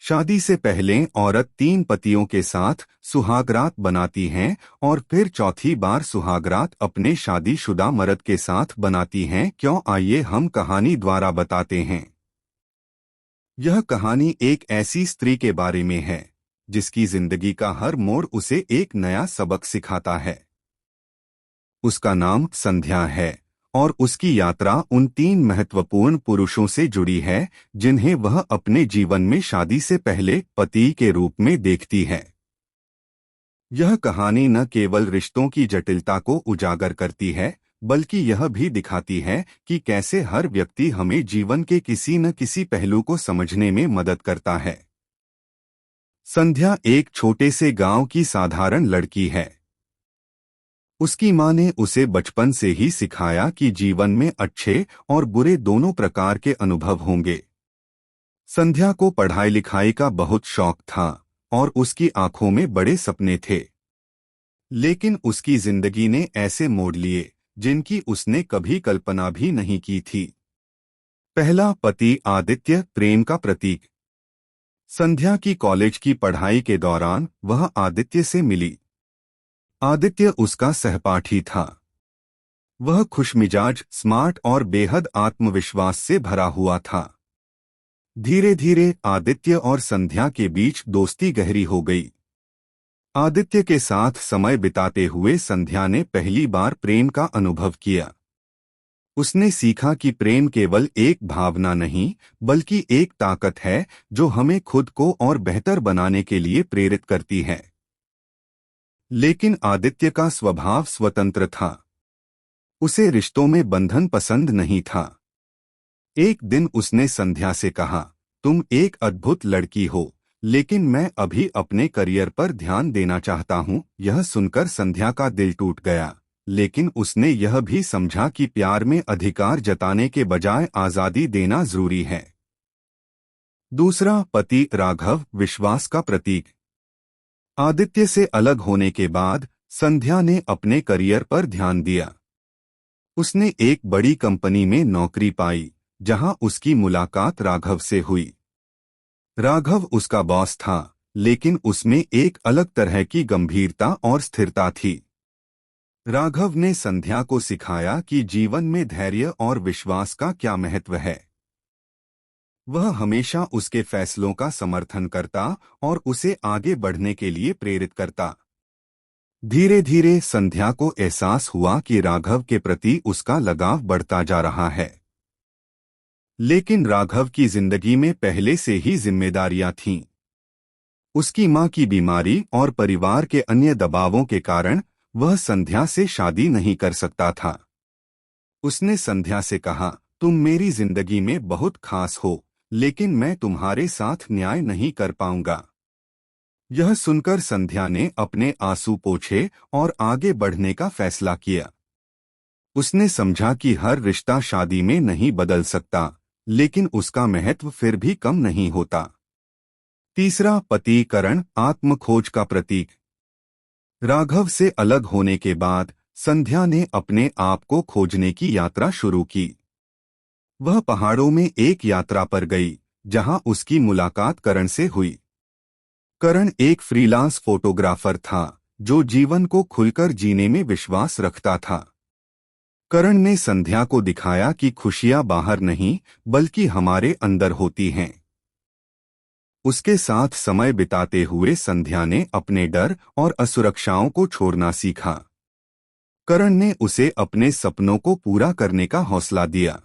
शादी से पहले औरत 3 पतियों के साथ सुहागरात बनाती हैं और फिर चौथी बार सुहागरात अपने शादीशुदा मर्द के साथ बनाती हैं। क्यों? आइए हम कहानी द्वारा बताते हैं। यह कहानी एक ऐसी स्त्री के बारे में है जिसकी जिंदगी का हर मोड़ उसे एक नया सबक सिखाता है। उसका नाम संध्या है और उसकी यात्रा उन 3 महत्वपूर्ण पुरुषों से जुड़ी है जिन्हें वह अपने जीवन में शादी से पहले पति के रूप में देखती है। यह कहानी न केवल रिश्तों की जटिलता को उजागर करती है बल्कि यह भी दिखाती है कि कैसे हर व्यक्ति हमें जीवन के किसी न किसी पहलू को समझने में मदद करता है। संध्या एक छोटे से गांव की साधारण लड़की है। उसकी मां ने उसे बचपन से ही सिखाया कि जीवन में अच्छे और बुरे दोनों प्रकार के अनुभव होंगे। संध्या को पढ़ाई लिखाई का बहुत शौक था और उसकी आंखों में बड़े सपने थे। लेकिन उसकी जिंदगी ने ऐसे मोड़ लिए जिनकी उसने कभी कल्पना भी नहीं की थी। पहला पति आदित्य, प्रेम का प्रतीक। संध्या की कॉलेज की पढ़ाई के दौरान वह आदित्य से मिली। आदित्य उसका सहपाठी था। वह खुशमिजाज, स्मार्ट और बेहद आत्मविश्वास से भरा हुआ था। धीरे धीरे आदित्य और संध्या के बीच दोस्ती गहरी हो गई। आदित्य के साथ समय बिताते हुए संध्या ने पहली बार प्रेम का अनुभव किया। उसने सीखा कि प्रेम केवल एक भावना नहीं बल्कि एक ताकत है जो हमें खुद को और बेहतर बनाने के लिए प्रेरित करती है। लेकिन आदित्य का स्वभाव स्वतंत्र था। उसे रिश्तों में बंधन पसंद नहीं था। एक दिन उसने संध्या से कहा, तुम एक अद्भुत लड़की हो, लेकिन मैं अभी अपने करियर पर ध्यान देना चाहता हूं। यह सुनकर संध्या का दिल टूट गया, लेकिन उसने यह भी समझा कि प्यार में अधिकार जताने के बजाय आजादी देना जरूरी है। दूसरा पति राघव, विश्वास का प्रतीक। आदित्य से अलग होने के बाद संध्या ने अपने करियर पर ध्यान दिया। उसने एक बड़ी कंपनी में नौकरी पाई जहां उसकी मुलाकात राघव से हुई। राघव उसका बॉस था, लेकिन उसमें एक अलग तरह की गंभीरता और स्थिरता थी। राघव ने संध्या को सिखाया कि जीवन में धैर्य और विश्वास का क्या महत्व है। वह हमेशा उसके फैसलों का समर्थन करता और उसे आगे बढ़ने के लिए प्रेरित करता। धीरे धीरे संध्या को एहसास हुआ कि राघव के प्रति उसका लगाव बढ़ता जा रहा है। लेकिन राघव की जिंदगी में पहले से ही जिम्मेदारियां थीं। उसकी मां की बीमारी और परिवार के अन्य दबावों के कारण वह संध्या से शादी नहीं कर सकता था। उसने संध्या से कहा, तुम मेरी जिंदगी में बहुत खास हो, लेकिन मैं तुम्हारे साथ न्याय नहीं कर पाऊंगा। यह सुनकर संध्या ने अपने आंसू पोंछे और आगे बढ़ने का फैसला किया। उसने समझा कि हर रिश्ता शादी में नहीं बदल सकता, लेकिन उसका महत्व फिर भी कम नहीं होता। तीसरा पति करण, आत्मखोज का प्रतीक। राघव से अलग होने के बाद संध्या ने अपने आप को खोजने की यात्रा शुरू की। वह पहाड़ों में एक यात्रा पर गई जहां उसकी मुलाकात करण से हुई। करण एक फ्रीलांस फोटोग्राफर था जो जीवन को खुलकर जीने में विश्वास रखता था। करण ने संध्या को दिखाया कि खुशियां बाहर नहीं बल्कि हमारे अंदर होती हैं। उसके साथ समय बिताते हुए संध्या ने अपने डर और असुरक्षाओं को छोड़ना सीखा। करण ने उसे अपने सपनों को पूरा करने का हौसला दिया।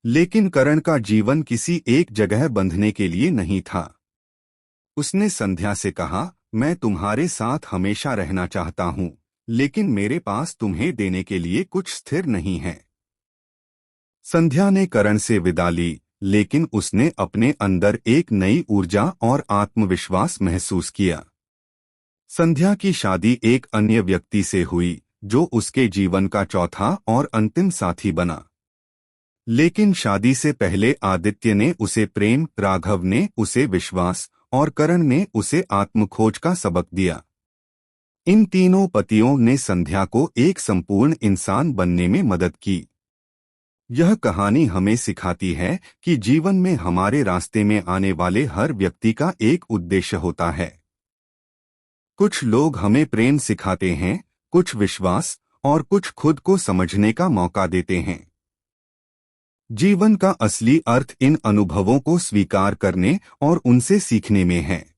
लेकिन करण का जीवन किसी एक जगह बंधने के लिए नहीं था। उसने संध्या से कहा, मैं तुम्हारे साथ हमेशा रहना चाहता हूं, लेकिन मेरे पास तुम्हें देने के लिए कुछ स्थिर नहीं है। संध्या ने करण से विदा ली, लेकिन उसने अपने अंदर एक नई ऊर्जा और आत्मविश्वास महसूस किया। संध्या की शादी एक अन्य व्यक्ति से हुई जो उसके जीवन का चौथा और अंतिम साथी बना। लेकिन शादी से पहले आदित्य ने उसे प्रेम, राघव ने उसे विश्वास और करण ने उसे आत्मखोज का सबक दिया। इन तीनों पतियों ने संध्या को एक संपूर्ण इंसान बनने में मदद की। यह कहानी हमें सिखाती है कि जीवन में हमारे रास्ते में आने वाले हर व्यक्ति का एक उद्देश्य होता है। कुछ लोग हमें प्रेम सिखाते हैं, कुछ विश्वास और कुछ खुद को समझने का मौका देते हैं। जीवन का असली अर्थ इन अनुभवों को स्वीकार करने और उनसे सीखने में है।